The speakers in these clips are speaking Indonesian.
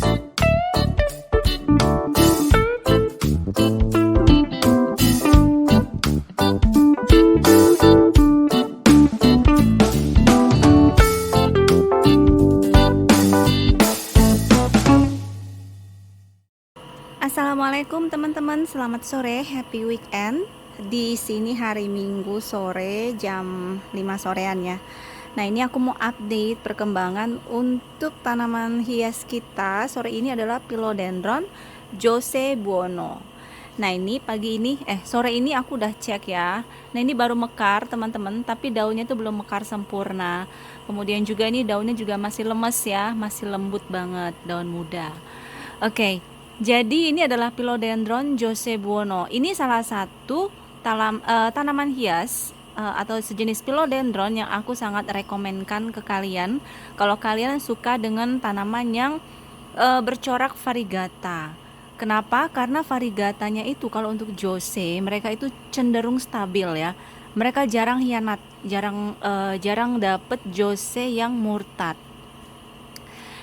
Assalamualaikum teman-teman, selamat sore, happy weekend. Di sini hari Minggu sore jam 5 sorean ya. Nah, ini aku mau update perkembangan untuk tanaman hias kita. Sore ini adalah Philodendron Jose Buono. Nah, ini sore ini aku udah cek ya. Nah, ini baru mekar teman-teman, tapi daunnya itu belum mekar sempurna. Kemudian juga ini daunnya juga masih lemes ya, masih lembut banget, daun muda. Oke, jadi ini adalah Philodendron Jose Buono. Ini salah satu tanaman hias atau sejenis philodendron yang aku sangat rekomenkan ke kalian kalau kalian suka dengan tanaman yang bercorak variegata. Kenapa? Karena variegatanya itu kalau untuk Jose mereka itu cenderung stabil ya. Mereka jarang hianat, jarang dapet Jose yang murtad.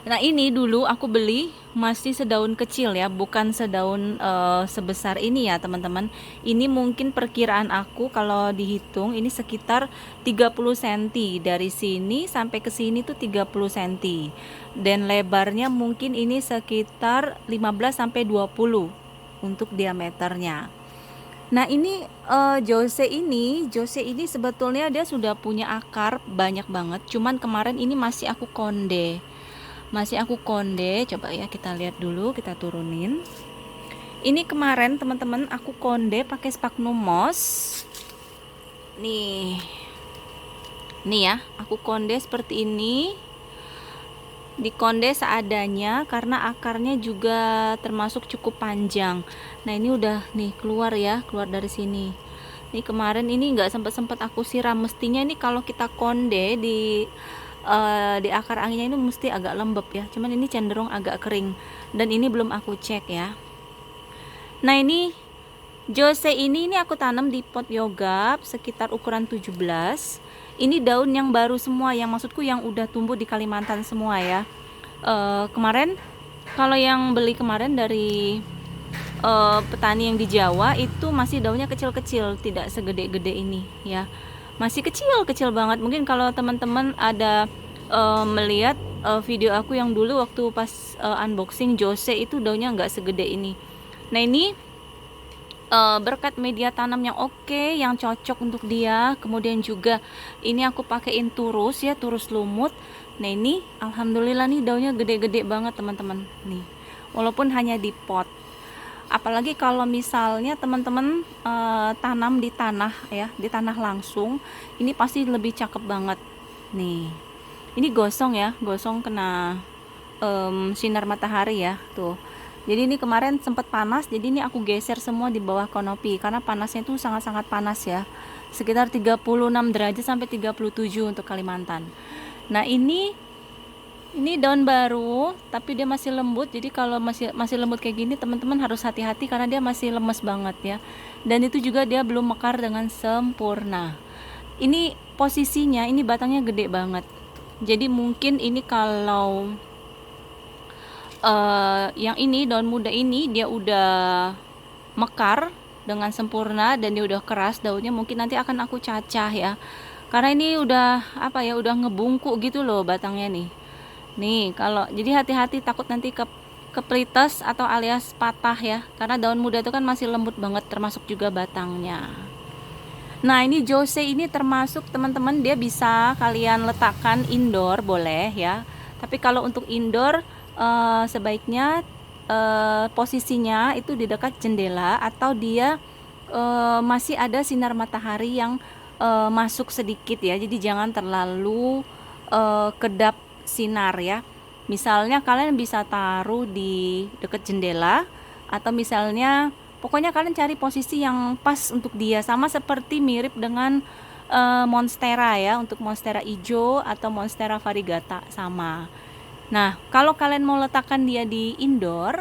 Nah, ini dulu aku beli masih sedaun kecil ya, bukan sedaun sebesar ini ya teman-teman. Ini mungkin perkiraan aku kalau dihitung ini sekitar 30 cm. Dari sini sampai ke sini tuh 30 cm. Dan lebarnya mungkin ini sekitar 15 sampai 20 untuk diameternya. Nah, ini Jose ini sebetulnya dia sudah punya akar banyak banget. Cuman kemarin ini masih aku konde, coba ya kita lihat dulu, kita turunin. Ini kemarin teman-teman aku konde pakai sphagnum moss. Nih ya, aku konde seperti ini. Dikonde seadanya karena akarnya juga termasuk cukup panjang. Nah, ini udah nih keluar dari sini. Ini kemarin ini nggak sempat aku siram. Mestinya ini kalau kita konde di akar anginnya ini mesti agak lembab ya, cuman ini cenderung agak kering dan ini belum aku cek ya. Nah, ini Jose ini aku tanam di pot yogap sekitar ukuran 17. Ini daun yang baru semua, yang maksudku yang udah tumbuh di Kalimantan semua ya. Kemarin kalau yang beli kemarin dari petani yang di Jawa itu masih daunnya kecil-kecil, tidak segede-gede ini ya. Masih kecil banget. Mungkin kalau teman-teman ada melihat video aku yang dulu waktu pas unboxing Jose itu daunnya nggak segede ini. Nah, ini berkat media tanam yang oke, yang cocok untuk dia. Kemudian juga ini aku pakein turus ya, turus lumut. Nah, ini alhamdulillah nih daunnya gede-gede banget teman-teman nih, walaupun hanya di pot. Apalagi kalau misalnya teman-teman tanam di tanah ya, di tanah langsung, ini pasti lebih cakep banget nih. Ini gosong kena sinar matahari ya tuh. Jadi ini kemarin sempat panas, jadi ini aku geser semua di bawah kanopi karena panasnya itu sangat-sangat panas ya, sekitar 36 derajat sampai 37 untuk Kalimantan. Nah, ini daun baru tapi dia masih lembut. Jadi kalau masih lembut kayak gini teman-teman harus hati-hati karena dia masih lemes banget ya, dan itu juga dia belum mekar dengan sempurna. Ini posisinya, ini batangnya gede banget, jadi mungkin ini kalau yang ini daun muda ini dia udah mekar dengan sempurna dan dia udah keras daunnya, mungkin nanti akan aku cacah ya, karena ini udah udah ngebungkuk gitu loh batangnya nih. Kalau jadi hati-hati, takut nanti keprites atau alias patah ya, karena daun muda itu kan masih lembut banget, termasuk juga batangnya. Nah, ini Jose ini termasuk teman-teman, dia bisa kalian letakkan indoor boleh ya, tapi kalau untuk indoor sebaiknya posisinya itu di dekat jendela atau dia masih ada sinar matahari yang masuk sedikit ya, jadi jangan terlalu kedap sinar ya. Misalnya kalian bisa taruh di dekat jendela, atau misalnya pokoknya kalian cari posisi yang pas untuk dia, sama seperti mirip dengan monstera ya, untuk monstera hijau atau monstera variegata sama. Nah, kalau kalian mau letakkan dia di indoor,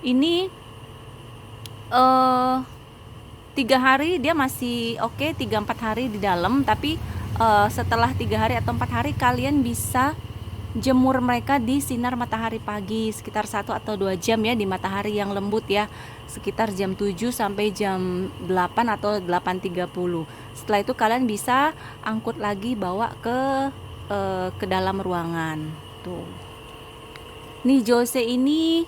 ini 3 hari dia masih oke, 3-4 hari di dalam, tapi setelah 3 hari atau 4 hari kalian bisa jemur mereka di sinar matahari pagi sekitar 1 atau 2 jam ya, di matahari yang lembut ya, sekitar jam 7 sampai jam 8 atau 8.30. Setelah itu kalian bisa angkut lagi, bawa ke dalam ruangan. Tuh. Nih Jose ini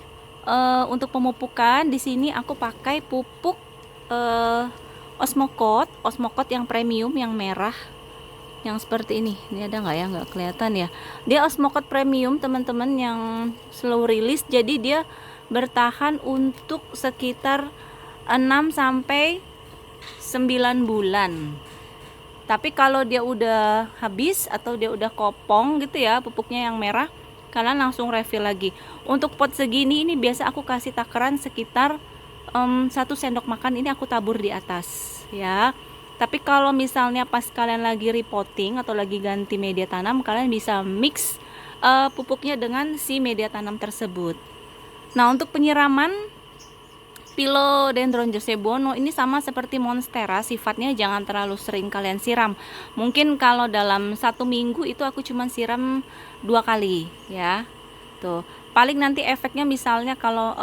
untuk pemupukan di sini aku pakai pupuk Osmocote yang premium, yang merah, yang seperti ini. Ini ada nggak ya? Nggak kelihatan ya. Dia Osmocote premium teman-teman, yang slow release, jadi dia bertahan untuk sekitar 6 sampai 9 bulan. Tapi kalau dia udah habis atau dia udah kopong gitu ya, pupuknya yang merah, kalian langsung refill lagi. Untuk pot segini ini biasa aku kasih takaran sekitar 1 sendok makan, ini aku tabur di atas ya. Tapi kalau misalnya pas kalian lagi repotting atau lagi ganti media tanam, kalian bisa mix pupuknya dengan si media tanam tersebut. Nah, untuk penyiraman Philodendron josebono ini sama seperti monstera, sifatnya jangan terlalu sering kalian siram. Mungkin kalau dalam 1 minggu itu aku cuma siram 2 kali ya. Tuh, paling nanti efeknya misalnya kalau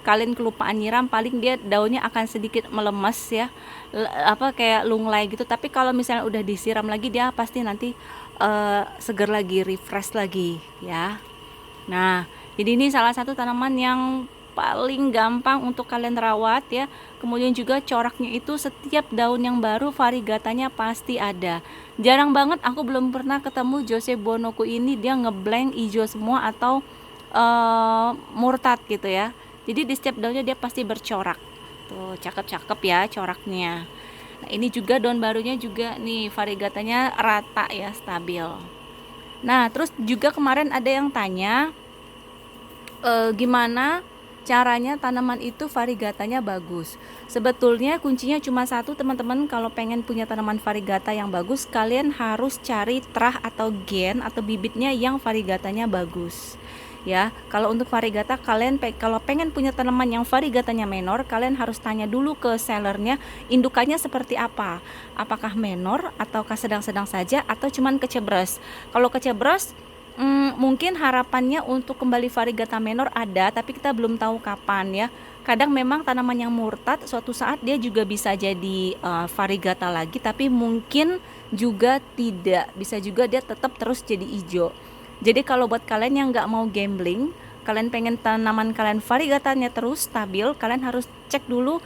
kalian kelupaan nyiram, paling dia daunnya akan sedikit melemes ya, kayak lunglai gitu. Tapi kalau misalnya udah disiram lagi, dia pasti nanti seger lagi, refresh lagi ya. Nah, jadi ini salah satu tanaman yang paling gampang untuk kalian rawat ya. Kemudian juga coraknya itu setiap daun yang baru variegatanya pasti ada. Jarang banget aku belum pernah ketemu josebonoku ini dia ngeblank hijau semua atau murtad gitu ya. Jadi di setiap daunnya dia pasti bercorak. Tuh, cakep-cakep ya coraknya. Nah, ini juga daun barunya juga nih variegatanya rata ya, stabil. Nah, terus juga kemarin ada yang tanya gimana caranya tanaman itu variegatanya bagus. Sebetulnya kuncinya cuma satu teman-teman, kalau pengen punya tanaman variegata yang bagus, kalian harus cari trah atau gen atau bibitnya yang variegatanya bagus. Ya, kalau untuk variegata kalian kalau pengen punya tanaman yang variegatanya menor, kalian harus tanya dulu ke sellernya indukannya seperti apa. Apakah menor ataukah sedang-sedang saja atau cuman kecebres. Kalau kecebres mungkin harapannya untuk kembali variegata menor ada, tapi kita belum tahu kapan ya. Kadang memang tanaman yang murtad suatu saat dia juga bisa jadi variegata lagi, tapi mungkin juga tidak, bisa juga dia tetap terus jadi hijau. Jadi kalau buat kalian yang nggak mau gambling, kalian pengen tanaman kalian variegatanya terus stabil, kalian harus cek dulu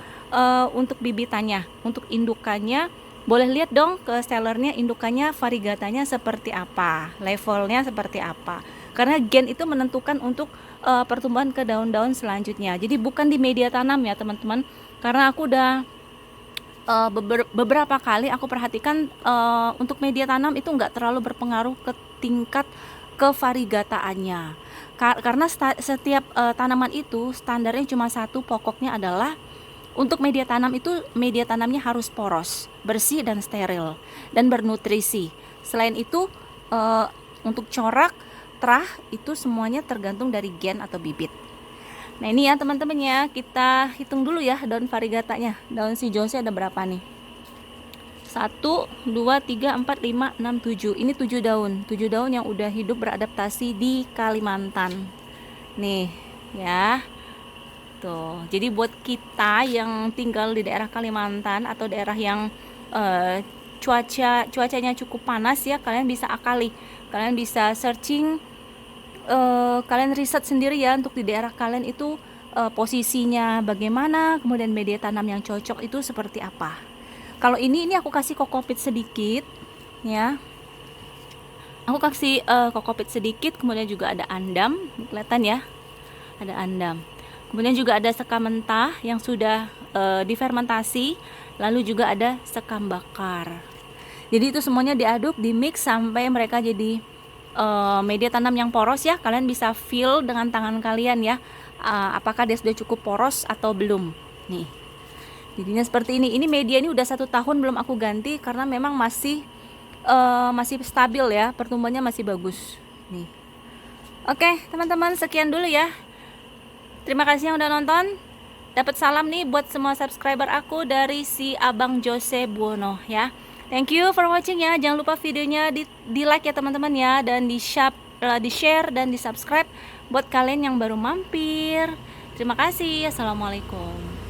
untuk bibitannya, untuk indukannya. Boleh lihat dong ke sellernya indukannya variegatanya seperti apa, levelnya seperti apa. Karena gen itu menentukan untuk pertumbuhan ke daun-daun selanjutnya. Jadi bukan di media tanam ya teman-teman. Karena aku udah beberapa kali aku perhatikan untuk media tanam itu nggak terlalu berpengaruh ke tingkat kevariegataannya. Karena setiap tanaman itu standarnya cuma satu, pokoknya adalah untuk media tanam itu media tanamnya harus poros, bersih dan steril dan bernutrisi. Selain itu untuk corak, trah itu semuanya tergantung dari gen atau bibit. Nah, ini ya teman-teman ya, kita hitung dulu ya daun variegatanya. Daun si Jose ada berapa nih? 1, 2, 3, 4, 5, 6, 7. Ini 7 daun. 7 daun yang udah hidup beradaptasi di Kalimantan. Nih, ya. Tuh. Jadi buat kita yang tinggal di daerah Kalimantan atau daerah yang cuacanya cukup panas ya, kalian bisa akali. Kalian bisa searching, kalian riset sendiri ya untuk di daerah kalian itu posisinya bagaimana, kemudian media tanam yang cocok itu seperti apa. Kalau ini aku kasih kokopit sedikit ya. Aku kasih kokopit sedikit, kemudian juga ada andam, kelihatan ya. Ada andam. Kemudian juga ada sekam mentah yang sudah difermentasi, lalu juga ada sekam bakar. Jadi itu semuanya diaduk, dimix sampai mereka jadi media tanam yang poros ya. Kalian bisa feel dengan tangan kalian ya, apakah dia sudah cukup poros atau belum. Nih. Jadinya seperti ini. Ini media ini udah 1 tahun belum aku ganti karena memang masih stabil ya, pertumbuhannya masih bagus. Nih. Oke, teman-teman, sekian dulu ya. Terima kasih yang udah nonton. Dapat salam nih buat semua subscriber aku dari si Abang Josebono ya. Thank you for watching ya. Jangan lupa videonya di like ya teman-teman ya, dan di di share dan di subscribe buat kalian yang baru mampir. Terima kasih. Assalamualaikum.